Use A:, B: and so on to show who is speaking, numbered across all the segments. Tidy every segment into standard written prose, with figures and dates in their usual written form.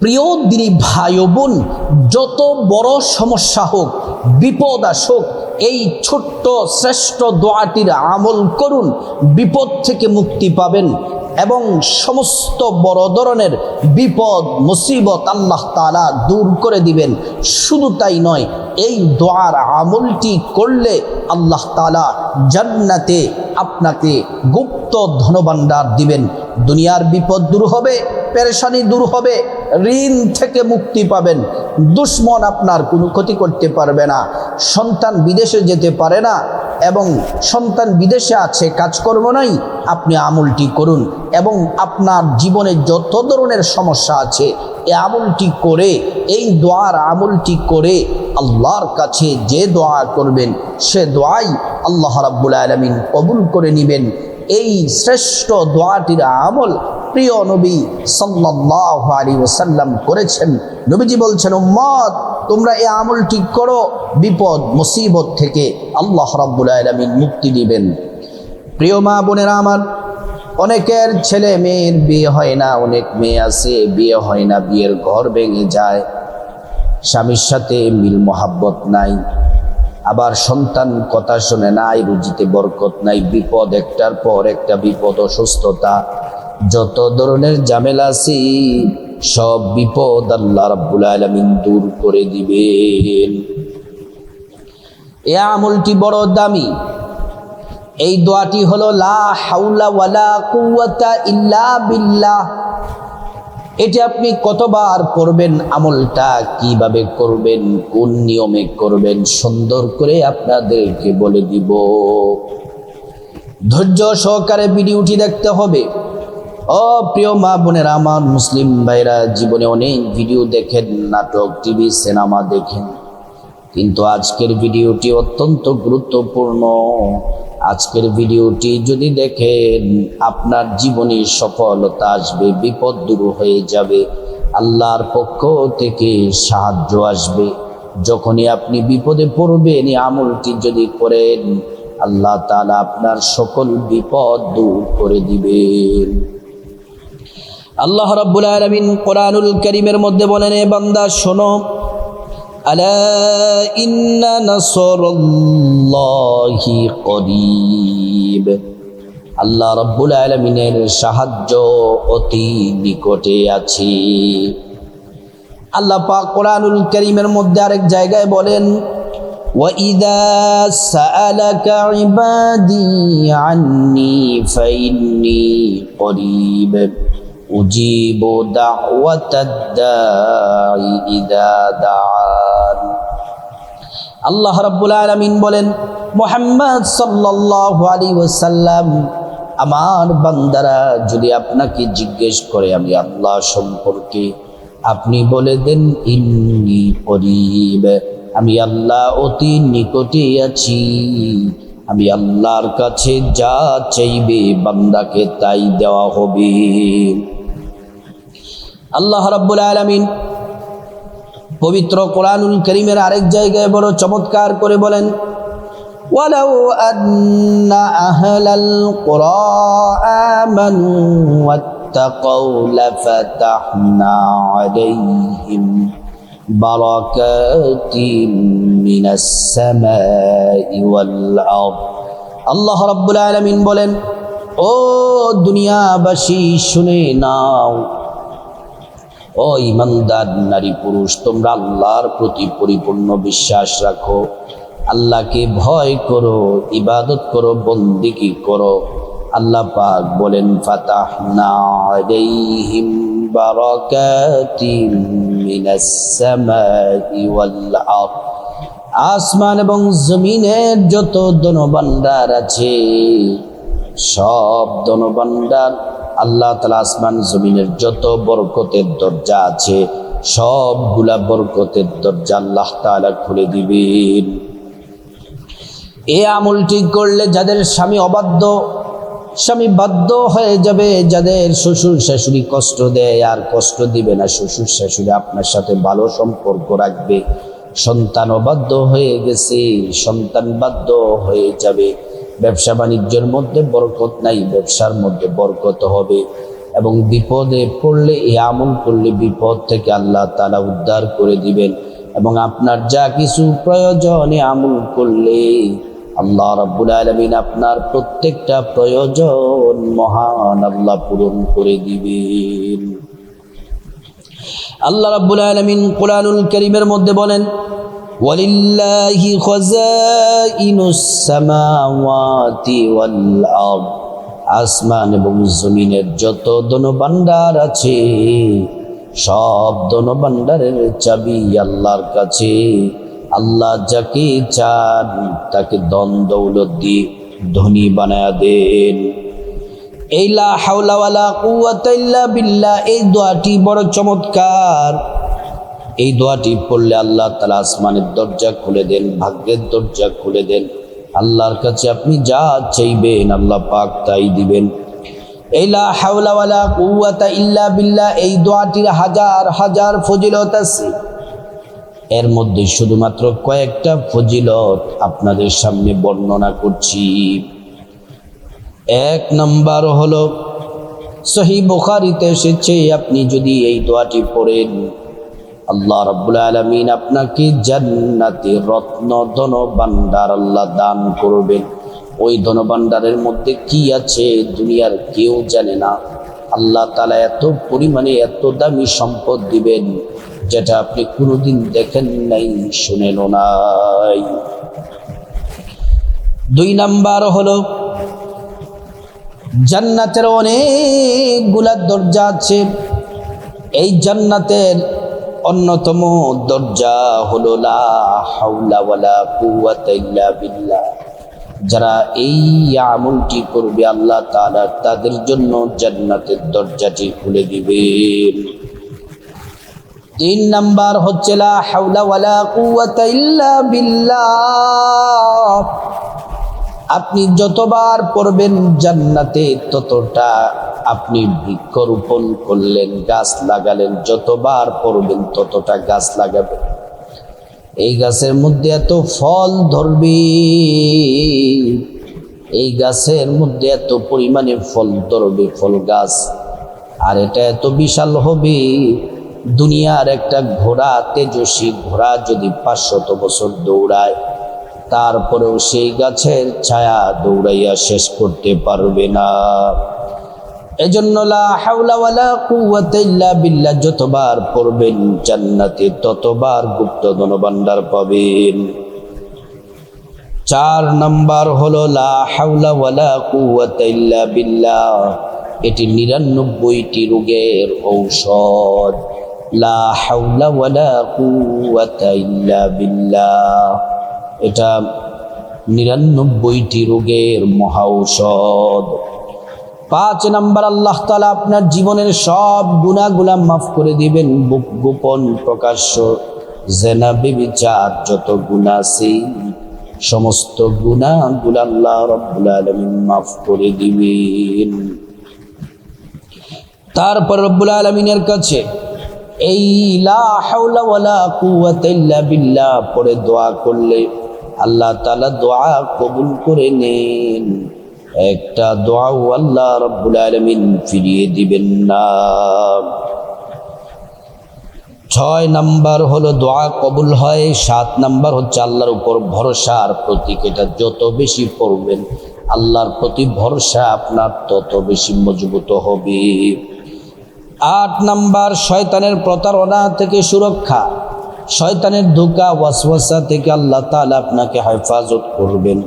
A: প্রিয় দিনী ভাই ও বোন, যত বড় সমস্যা হোক, বিপদ আসুক, এই ছোট্ট শ্রেষ্ঠ দোয়াটির আমল করুন। বিপদ থেকে মুক্তি পাবেন এবং সমস্ত বড় ধরনের বিপদ মুসিবত আল্লাহ তাআলা দূর করে দিবেন। শুধু তাই নয়, এই দোয়ার আমলটি করলে আল্লাহ তাআলা জান্নাতে আপনাকে গুপ্ত ধনভাণ্ডার দিবেন। দুনিয়ার বিপদ দূর হবে, পেরেশানি দূর হবে, ঋণ থেকে মুক্তি পাবেন, দুশ্মন আপনার কোনো ক্ষতি করতে পারবে না, সন্তান বিদেশে যেতে পারে না এবং সন্তান বিদেশে আছে, কাজকর্ম নাই, আপনি আমলটি করুন এবং আপনার জীবনে যত ধরনের সমস্যা আছে এই আমলটি করে, এই দোয়ার আমলটি করে আল্লাহর কাছে যে দোয়া করবেন সে দোয়াই আল্লাহ রাব্বুল আলামিন কবুল করে নেবেন। এই শ্রেষ্ঠ দোয়াটির আমল প্রিয় নবী সাল্লাল্লাহু আলাইহি ওয়াসাল্লাম করেছেন। নবীজি বলছেন, উম্মত তোমরা এই আমলটি করো, বিপদ মুসিবত থেকে আল্লাহ রাব্বুল আলামিন মুক্তি দিবেন। প্রিয় মা বোনেরা আমার, অনেকের ছেলে মেয়ের বিয়ে হয় না, অনেক মেয়ে আছে বিয়ে হয় না, বিয়ের ঘর ভেঙে যায়, স্বামীর সাথে মিল মোহাব্বত নাই, আবার সন্তান কথা শোনে নাই, রুজিতে বরকত নাই, বিপদ একটার পর একটা বিপদ, অসুস্থতা, যত ধরনের ঝামেলা আছে সব বিপদ আল্লাহ রাব্বুল আলামিন দূর করে দিবেন। এই আমলটি বড় দামি। এই দোয়াটি হলো লা হাওলা ওয়ালা কুওয়াতা ইল্লা বিল্লাহ। এটা আপনি কতবার করবেন, আমলটা কিভাবে করবেন, কোন নিয়মে করবেন, সুন্দর করে আপনাদেরকে বলে দিব। ধৈর্য সহকারে ভিডিওটি দেখতে হবে। ও প্রিয় মা বোনেরা আমার, মুসলিম ভাইরা জীবনে অনেক ভিডিও দেখেন, নাটক, টিভি, সিনেমা দেখেন, কিন্তু আজকের ভিডিওটি অত্যন্ত গুরুত্বপূর্ণ। আজকের ভিডিওটি যদি দেখেন আপনার জীবনে সফলতা আসবে, বিপদ দূর হয়ে যাবে, আল্লাহর পক্ষ থেকে সাহায্য আসবে। যখনই আপনি বিপদে পড়বেন এই আমলটি যদি করেন, আল্লাহ তাআলা আপনার সকল বিপদ দূর করে দিবেন। আল্লাহ রাব্বুল আলামিন কোরআনুল কারীমের মধ্যে বলেন, এ বান্দা শোনো, আলা ইন্না নাসরাল্লাহি করিব। আল্লাহ রাব্বুল আলামিনের সাহায্য অতি নিকটে আছে। আল্লাহ পাক কোরআনুল কারীমের মধ্যে আরেক জায়গায় বলেন, وَإِذَا سَأَلَكَ عِبَادِي عَنِّي فَإِنِّي قَرِيبٌ أُجِيبُ دَعْوَةَ الدَّاعِ إِذَا دَعَانِ। আল্লাহ রাব্বুল আলামিন বলেন, মুহাম্মদ সাল্লাল্লাহু আলাইহি ওয়াসাল্লাম, আমার বান্দারা যদি আপনাকে জিজ্ঞেস করে আমি আল্লাহ সম্পর্কে, আপনি বলে দেন ইন্নী করিব, আমি আল্লাহ অতি নিকটে আছি। আমি আল্লাহর কাছে যা চাইবে বান্দাকে তাই দেওয়া হবে। আল্লাহ রাব্বুল আলামিন পবিত্র কোরআনুল কারীমের আরেক জায়গায় বড় চমৎকার করে বলেন, ওয়ালাউ আন্না আহলাল কুরা আমানু ওয়াত্তাকাউ লাফাতাহনা আলাইহিম বারাকাতিম মিনাস সামাই ওয়াল আরদ। আল্লাহ রাব্বুল আলামিন বলেন, ও দুনিয়াবাসী শুনে নাও, ও ইমানদার নারী পুরুষ, তোমরা আল্লাহর প্রতি পরিপূর্ণ বিশ্বাস রাখো, আল্লাহকে ভয় করো, ইবাদত করো, বন্দেগী করো। আল্লাহ পাক বলেন, ফাতাহনা আলাইহিম বারাকাতিম মিনাস সামাই ওয়াল আরদ। আসমান এবং জমিনের যত ধনভাণ্ডার আছে সব ধনভাণ্ডার আল্লাহ তাআলা, আসমান জমিনের যত বরকতের দরজা আছে সবগুলা বরকতের দরজা আল্লাহ তাআলা খুলে দিবেন। এই আমলটি করলে যাদের স্বামী অবাধ্য, স্বামী বাধ্য হয়ে যাবে, যাদের শ্বশুর শাশুড়ি কষ্ট দেয় আর কষ্ট দিবে না, শ্বশুর শাশুড়ি আপনার সাথে ভালো সম্পর্ক রাখবে, সন্তান অবাধ্য হয়ে গেছে, সন্তান বাধ্য হয়ে যাবে, ব্যবসা বাণিজ্যের মধ্যে বরকত নাই, ব্যবসার মধ্যে বরকত হবে, এবং বিপদে পড়লে এই আমল করলে বিপদ থেকে আল্লাহ তাআলা উদ্ধার করে দিবেন। এবং আপনার যা কিছু প্রয়োজনে আমল করলে আল্লাহ রাব্বুল আলামিন আপনার প্রত্যেকটা প্রয়োজন মহান আল্লাহ পূরণ করে দিবেন। আল্লাহ রাব্বুল আলামিন কোরআনুল কারীমের মধ্যে বলেন, ওয়ালিল্লাহি খাযাইনুস সামাওয়াতি ওয়াল আরদ, আসমান এবং জমিনের যত ধনভাণ্ডার আছে সব ধনভাণ্ডারের চাবি আল্লাহর কাছে। আল্লাহ যাকে চান তাকে ধন দৌলত দিয়ে ধনী বানায়া দেন। এই লা হাওলা ওয়ালা কুওয়াতা ইল্লা বিল্লাহ, এই দোয়াটি বড় চমৎকার। এই দোয়াটি পড়লে আল্লাহ তাআলা আসমানের দরজা খুলে দেন, ভাগ্যের দরজা খুলে দেন। আল্লাহর কাছে আপনি যা চাইবেন আল্লাহ পাক তাই দিবেন। এই লা হাওলা ওয়ালা কুওয়াতা ইল্লা বিল্লাহ, এই দোয়াটির হাজার হাজার ফজিলত আছে। এর মধ্যে শুধুমাত্র কয়েকটা ফজিলত আপনাদের সামনে বর্ণনা করছি। এক নাম্বার হলো, সহিহ বুখারীতে এসেছে, আপনি যদি এই দোয়াটি পড়েন আল্লাহ রাব্বুল আলামিন আপনাকে জান্নাতে রত্ন ধনভাণ্ডার আল্লাহ দান করবেন। ওই ধনভাণ্ডারের মধ্যে কি আছে দুনিয়ার কেউ জানে না। আল্লাহ তাআলা এত পরিমাণে এত দামি সম্পদ দিবেন যেটা আপনি কোনোদিন দেখেন নাই, শুনেনও নাই। দুই নাম্বার হলো, জান্নাতের অনেকগুলা দরজা আছে। এই জান্নাতের অন্যতম দরজা হলো লা হাওলা ওয়ালা কুওয়াতা ইল্লা বিল্লাহ। যারা এই আমলটি করবে আল্লাহ তাআলা তাদের জন্য জান্নাতের দরজাটি খুলে দিবেন। তিন নাম্বার হচ্ছে লা হাওলা ওয়ালা কুওয়াতা ইল্লা বিল্লাহ। আপনি যতবার পড়বেন জান্নাতে ততটা আপনি বৃক্ষরোপণ করলেন, গাছ লাগালেন। যতবার পড়বেন ততটা গাছ লাগাবেন। এই গাছের মধ্যে এত ফল ধরবে, এই গাছের মধ্যে এত পরিমাণে ফল ধরবে, ফল গাছ। আর এটা এত বিশাল হবে, দুনিয়ার একটা ঘোড়া, তেজস্বী ঘোড়া যদি 500 বছর দৌড়ায় তারপরেও সেই গাছের ছায়া দৌড়াইয়া শেষ করতে পারবে না। এজন্য লা হাওলা ওয়ালা কুওয়াতা ইল্লা বিল্লাহ যতবার পড়বেন জান্নাতে ততবার গুপ্ত ধনভাণ্ডার পাবেন। 4 নাম্বার হলো লা হাওলা ওয়ালা কুওয়াতা ইল্লা বিল্লাহ, এটি 99টি রোগের ঔষধ। লা হাওলা ওয়ালা কুওয়াতা ইল্লা বিল্লাহ, এটা 99টি রোগের মহা ঔষধ। 5 নাম্বার, আল্লাহ তাআলা আপনার জীবনের সব গুনাহগুলো মাফ করে দিবেন। গোপন প্রকাশ্য জেনা ব্যভিচার যত গুনাহ আছে সমস্ত গুনাহগুলো আল্লাহ রাব্বুল আলামিন মাফ করে দিবেন। তারপর রব্বুল আলামিনের কাছে এই লা হাওলা ওয়ালা কুওয়াতা ইল্লা বিল্লাহ পড়ে দোয়া করলে আল্লাহ তাআলা দোয়া কবুল করে নেন। একটা দোয়াও আল্লাহ রাব্বুল আলামিন ফিরিয়ে দিবেন না। 6 নাম্বার হলো দোয়া কবুল হয়। 7 নাম্বার হচ্ছে আল্লাহর উপর ভরসার প্রতীক। এটা যত বেশি পড়বেন আল্লাহর প্রতি ভরসা আপনার তত বেশি মজবুত হবে। 8 নাম্বার, শয়তানের প্রতারণা থেকে সুরক্ষা, শয়তানের ধোঁকা ওয়াসওয়াসা থেকে আল্লাহ তাআলা আপনাকে হেফাজত করবেন।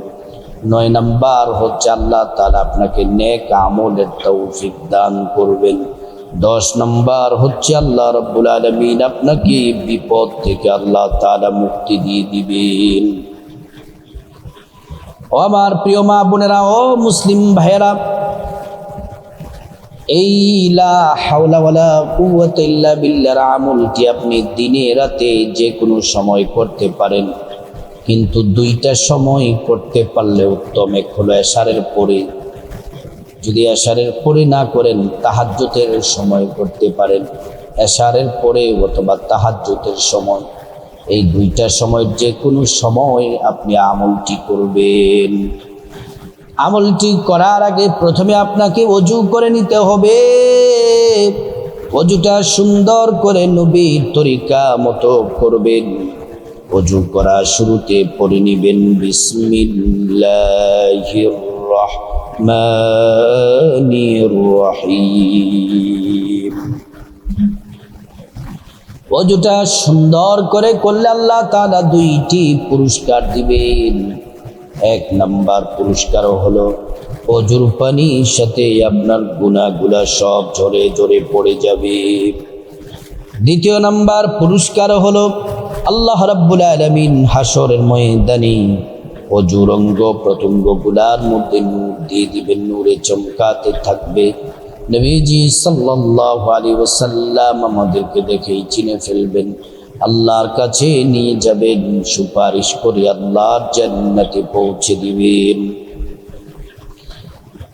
A: 9 নাম্বার হচ্ছে আল্লাহ তাআলা আপনাকে নেক আমলের তৌফিক দান করবেন। 10 নাম্বার হচ্ছে আল্লাহ রাব্বুল আলামিন আপনাকে বিপদ থেকে আল্লাহ তাআলা মুক্তি দিয়ে দিবেন। ও আমার প্রিয় মা বোনেরা, ও মুসলিম ভাইয়েরা, এই লা হাওলা ওয়ালা কুওয়াতা ইল্লা বিল্লাহর আমলটি আপনি দিনে রাতে যে কোনো সময় করতে পারেন, কিন্তু 2টা সময় করতে পারলে উত্তম। এক হলো এশারের পরে, যদি এশারের পরে না করেন তাহাজ্জুদের সময় করতে পারেন। এশারের পরে অথবা তাহাজ্জুদের সময়, এই 2টা সময় যে কোনো সময় আপনি আমলটি করবেন। আমলটি করার আগে প্রথমে আপনাকে ওযু করে নিতে হবে। অজুটা সুন্দর করে নবীর তরিকা মতো করবেন। অজু করা শুরুতে পড়ে নিবেন বিসমিল্লাহির রহমানির রহিম। অজুটা সুন্দর করে করলে আল্লাহ তাআলা দুইটি পুরস্কার দিবেন। এক নাম্বার পুরস্কার হলো অজুর পানির সাথে আপনার গুনাহগুলা সব ঝরে ঝরে পড়ে যাবে। দ্বিতীয় নাম্বার পুরস্কার হলো আল্লাহ রাব্বুল আলামিন হাসরের ময়দানে অজুর অঙ্গ প্রত্যঙ্গগুলার মধ্যে নূর দিয়ে দিবেন, নূরে চমকাতে থাকবে। নবীজি সাল্লাল্লাহু আলাইহি ওয়াসাল্লাম আমাদেরকে দেখেই চিনে ফেলবেন, আল্লাহর কাছে নিয়ে যাবেন, সুপারিশ করে আল্লাহর জান্নাতে পৌঁছে দিবেন।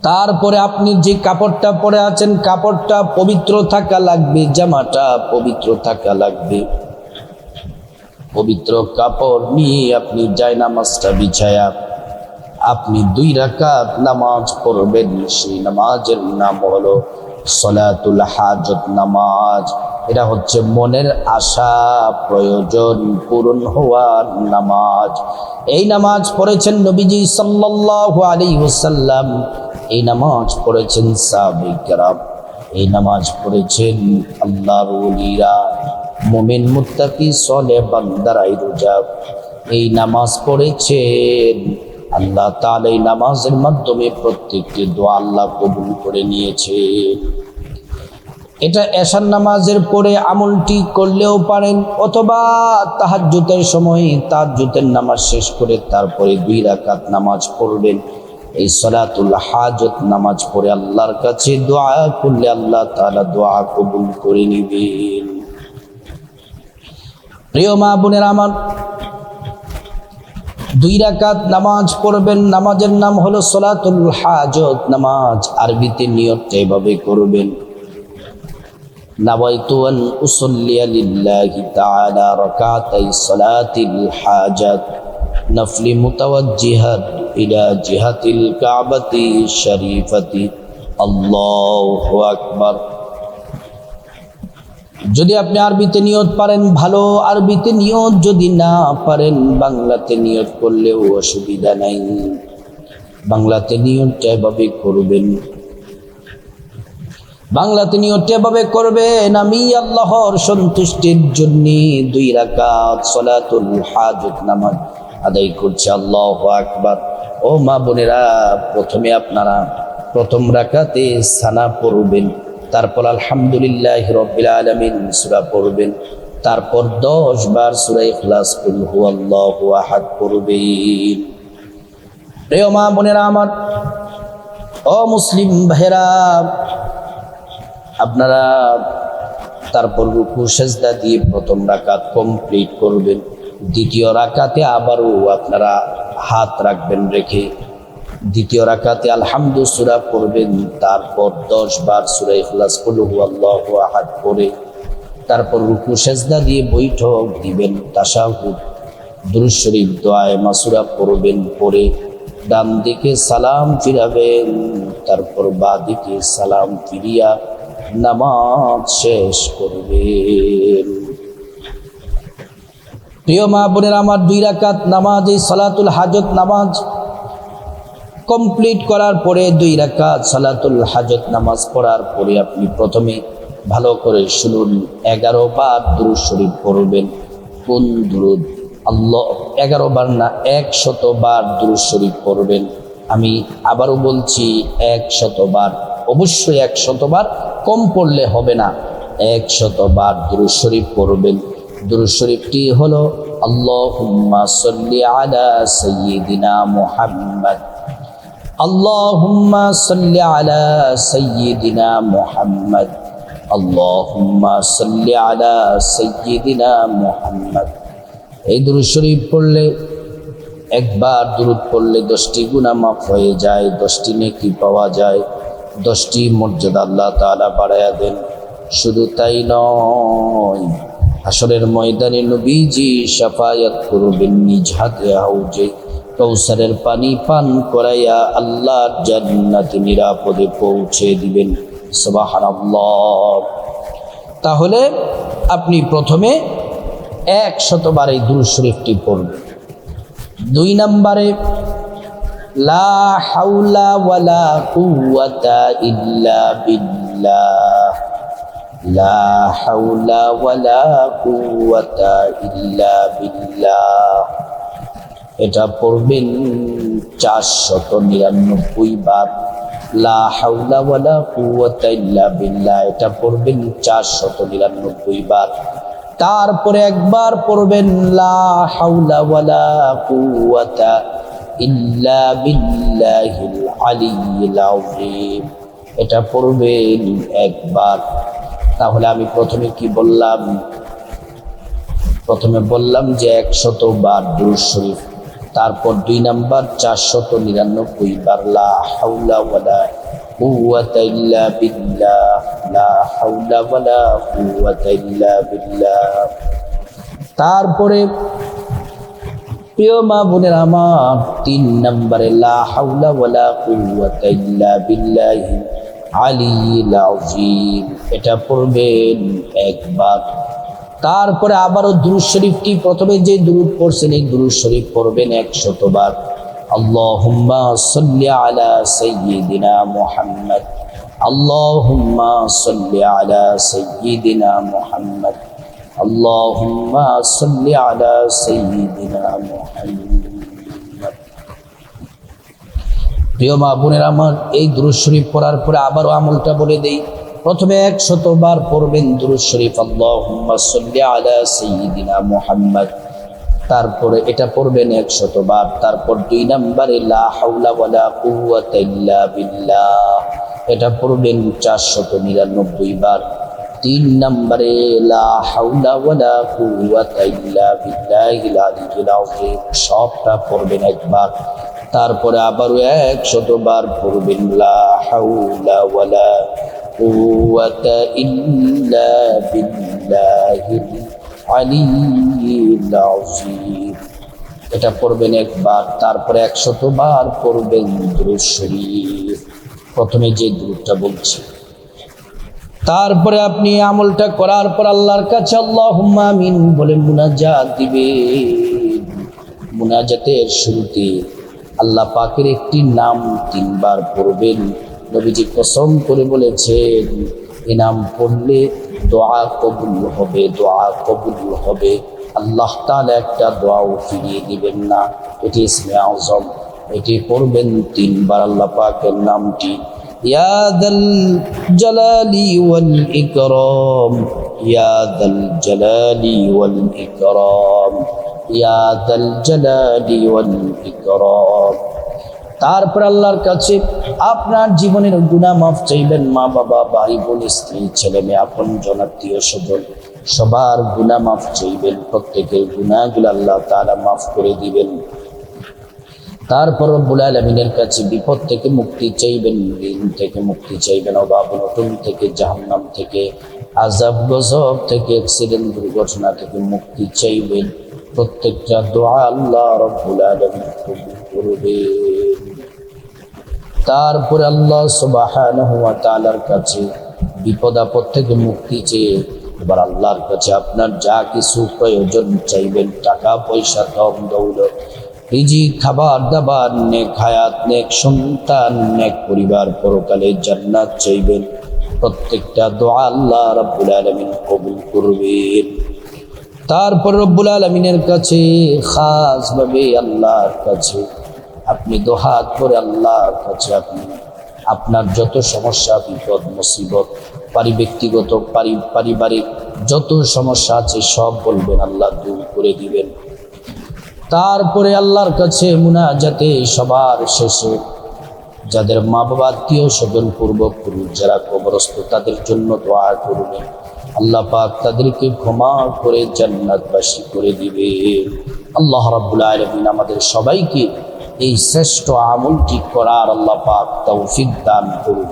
A: তারপরে আপনি যে কাপড়টা পরে আছেন কাপড়টা পবিত্র থাকা লাগবে, জামাটা পবিত্র থাকা লাগবে। পবিত্র কাপড় নিয়ে আপনি জায়নামাজটা বিছায়া আপনি 2 রাকাত নামাজ পড়বেন। সেই নামাজের নাম হলো সলাতুল হাজত নামাজ। এটা হচ্ছে মনের আশা প্রয়োজন পূরণ হওয়ার নামাজ। এই নামাজ পড়েছেন নবীজি সাল্লাল্লাহু আলাইহি ওয়াসাল্লাম, এই নামাজ পড়েছেন সাহাবায়ে কেরাম, এই নামাজ পড়েছেন আল্লাহর ওলিরা, মুমিন মুত্তাকি সালেহ বান্দারাই রোজা। এই নামাজ পড়েছেন আল্লাহ তাআলা এই নামাজের মাধ্যমে প্রত্যেকটি দোয়া আল্লাহ কবুল করে নিয়েছে। এটা এশার নামাজের পরে আমলটি করলেও পারেন, অথবা তাহাজ্জুদের সময় তাহাজ্জুদের নামাজ শেষ করে তারপরে 2 রাকাত নামাজ পড়বেন। এই সলাতুল হাজত নামাজ পড়ে আল্লাহর কাছে দোয়া করলে আল্লাহ তাআলা দোয়া কবুল করে নেবেন। প্রিয় মা বোনের আমার, 2 রাকাত নামাজ পড়বেন। নামাজের নাম হলো সলাতুল হাজত নামাজ। আরবিতে নিয়তটা এভাবে করবেন, নাওয়াইতু আন উসাল্লিয়া লিল্লাহি তাআলা রাকাতাই সলাতিল হাজাত নফলি মুতাওয়াজ্জিহাত ইলা জিহাতিল কাবাতি শরীফাতি আল্লাহু আকবার। যদি আপনি আরবিতে নিয়ত পারেন ভালো, আরবিতে নিয়ত যদি না পারেন বাংলাতে নিয়ত করলেও অসুবিধা নাই। বাংলাতে নিয়তটা এভাবে করবেন, বাংলাতে নিয়তটা এভাবে করবেন, আমি আল্লাহর সন্তুষ্টির জন্য 2 রাকাত সলাতুল হাজত নামাজ আদায় করছি। আল্লাহু আকবার। ও মা বোনেরা, প্রথমে আপনারা প্রথম রাকাতে সানা পড়বেন, তারপর আলহামদুলিল্লাহি রাব্বিল আলামিন সূরা পড়বেন, তারপর 10 বার সূরা ইখলাস কুল হুয়াল্লাহু আহাদ পড়বেন। প্রিয় মা বোনেরা আমার, ও মুসলিম ভাইরা, আপনারা তারপর রুকু সেজদা দিয়ে প্রথম রাকাত কমপ্লিট করবেন। দ্বিতীয় রাকাতে আবারও আপনারা হাত রাখবেন রেখে দ্বিতীয় রাকাতে আলহামদু সূরা পড়বেন, তারপর 10 বার সূরা ইখলাস কুল হুয়াল্লাহু আহাদ পড়ে তারপর রুকু সেজদা দিয়ে বৈঠক দিবেন। তাশাহুদ দুরূদ শরীফ দোয়ায়ে মাসুরা পড়বেন, পড়ে ডান দিকে সালাম ফিরাবেন, তারপর বাঁ দিকে সালাম ফিরিয়া নামাজ শেষ করবেন। প্রিয় মা বোনের আমার, 2 রাকাত নামাজ এই সালাতুল হাজত নামাজ কমপ্লিট করার পরে 2 রাকাত সালাতুল হাজত নামাজ পড়ার পরে আপনি প্রথমে ভালো করে শুনুন, 11 বার দুরূদ শরীফ পড়বেন। কোন দুরূদ? আল্লাহ 11 বার না, 100 বার দুরূদ শরীফ পড়বেন। আমি আবারও বলছি 100 বার, অবশ্যই 100 বার, কম পড়লে হবে না। 100 বার দুরূদ শরীফ পড়বেন। দুরূদ শরীফটি হলো আল্লাহুম্মা সাল্লি আলা সাইয়্যিদিনা মুহাম্মদ, আল্লাহুম্মা সাল্লি আলা সাইয়্যিদিনা মুহাম্মদ, আল্লাহুম্মা সাল্লি আলা সাইয়্যিদিনা মুহাম্মদ। এই দুরূদ শরীফ পড়লে, একবার দুরূদ পড়লে 10টি গুনাহ মাফ হয়ে যায়, 10টি নেকি পাওয়া যায়, 10টি মর্যাদা আল্লাহ তাআলা বাড়ায়া দেন। শুধু তাই নয়, হাসরের ময়দানে নবীজি শাফায়াত করবেন, নিজ হাতে হাউজে কাউসারের পানি পান করাইয়া আল্লাহর জান্নাতে নিরাপদে পৌঁছে দিবেন। সুবহানাল্লাহ। তাহলে আপনি প্রথমে 100 বার এই দুরূদ শরীফটি পড়বেন। 2 নম্বরে লা হাওলা ওয়ালা কুওয়াতা ইল্লা বিল্লাহ, লা হাওলা ওয়ালা কুওয়াতা ইল্লা বিল্লাহ, এটা পড়বেন 499 বার। লা হাওলা ওয়ালা কুওয়াতা ইল্লা বিল্লাহ, এটা পড়বেন 499 বার। তারপরে একবার পড়বেন লা হাওলা ওয়ালা কুওয়াতা ইল্লা বিল্লাহিল আলিয়্যিল আযীম, এটা পড়বেন একবার। তাহলে আমি প্রথমে কি বললাম? প্রথমে বললাম যে 100 বার দুরূদ শরীফ, তারপর 2 নাম্বার 499 বার লা হাওলা ওয়ালা কুওয়াতা ইল্লা বিল্লাহ, লা হাওলা ওয়ালা কুওয়াতা ইল্লা বিল্লাহ। তারপরে প্রিয় মা বোনের আমার 3 নম্বরে লা হাওলা ওয়ালা কুওয়াতা ইল্লা বিল্লাহিল আলিয়্যিল আযীম, এটা পড়বেন একবার। তারপরে আবারও দুরূদ শরীফটি প্রথমে যে দুরূদ পড়ছেন এই দুরূদ শরীফ পড়বেন 100 বার। আল্লাহুম্মা সাল্লি আলা সাইয়্যিদিনা মুহাম্মদ, আল্লাহুম্মা সাল্লি আলা সাইয়্যিদিনা মুহাম্মদ, আল্লাহুম্মা সাল্লি আলা সাইয়্যিদিনা মুহাম্মদ। প্রিয় মা বোনের আমার, এই দুরূদ শরীফ পড়ার পরে আবারও আমলটা বলে দেই। প্রথমে 100 বার পড়বেন দুরূদ শরীফ আল্লাহুম্মা সাল্লি আলা সাইয়্যিদিনা মুহাম্মদ, তারপরে এটা পড়বেন 100 বার। তারপর 2 নম্বরে লা হাওলা ওয়ালা কুওয়াতা ইল্লা বিল্লাহ, এটা পড়বেন 499 বার। 3 নম্বরে লা হাওলা ওয়ালা কুওয়াতা ইল্লা বিল্লাহিল আলিয়্যিল আযীম, সবটা পড়বেন একবার। তারপরে আবারও 100 বার পড়বেন লা হাওলা ওয়ালা কুওয়াতা ইল্লা বিল্লাহিল আলিয়্যিল আযীম, এটা পড়বেন একবার। তারপরে 100 বার পড়বেন দুরূদ শরীফ, প্রথমে যে দুরূদটা বলছি। তারপরে আপনি আমলটা করার পর আল্লাহর কাছে আল্লাহুম্মা আমিন বলে মুনাজাত দিবেন। মুনাজাতের শুরুতে আল্লাহ পাকের একটি নাম 3 বার পড়বেন। নবীজি কসম করে বলেছেন এই নাম পড়লে দোয়া কবুল হবে, দোয়া কবুল হবে। আল্লাহ তাআলা একটা দোয়াও ফিরিয়ে দিবেন না। এটি ইসমে আযম, এটি পড়বেন 3 বার আল্লাহ পাকের নামটি। ইয়া যাল জালালি ওয়াল ইকরাম, ইয়া যাল জালালি ওয়াল ইকরাম, ইয়া যাল জালালি ওয়াল ইকরাম। তারপর আল্লাহর কাছে আপনার জীবনের গুনাহ মাফ চাইবেন। মা বাবা, ভাই বোন, স্ত্রী, ছেলে মেয়ে, আপনজন, আত্মীয় স্বজন সবার গুনাহ মাফ চাইবেন। প্রত্যেকের গুনাহগুলো আল্লাহ তাআলা মাফ করে দিবেন। তারপর রব্বুল আলামিনের কাছে বিপদ থেকে মুক্তি চাইবেন, ঋণ থেকে মুক্তি চাইবেন, অভাব অনটন থেকে, জাহান্নাম থেকে, আযাব গজব থেকে, অ্যাক্সিডেন্ট দুর্ঘটনা থেকে মুক্তি চাইবেন। প্রত্যেকটা দোয়া আল্লাহ রব্বুল আলামিন কবুল করবেন। তারপরে আল্লাহ সুবহানাহু ওয়া তাআলার কাছে বিপদ আপদ থেকে মুক্তি চেয়ে এবার আল্লাহর কাছে আপনার যা কিছু প্রয়োজন চাইবেন, টাকা পয়সা, ধন দৌলত, রিজিক, খাবার দাবার, নেক হায়াত, নেক সন্তান, নেক পরিবার, পরকালে জান্নাত চাইবেন। প্রত্যেকটা দোয়া আল্লাহ রাব্বুল আলামিন কবুল করবেন। তারপর রব্বুল আলামিনের কাছে খাস ভাবে আল্লাহর কাছে আপনি দুহাত করে আল্লাহর কাছে আপনি আপনার যত সমস্যা, বিপদ, মুসিবত, ব্যক্তিগত পারিবারিক যত সমস্যা আছে সব বলবেন, আল্লাহ দূর করে দিবেন। তারপরে আল্লাহর কাছে মুনাজাতে সবার শেষে যাদের মা বাবা, আত্মীয় স্বজন, পূর্বপুরুষ যারা কবরস্থ তাদের জন্য দোয়া করবেন। আল্লাহ পাক তাদেরকে ক্ষমা করে জান্নাতবাসী করে দিবেন। আল্লাহ রাব্বুল আলামিন আমাদের সবাইকে এই শ্রেষ্ঠ আমলটি করার আল্লাহ পাক তৌফিক দান করুন।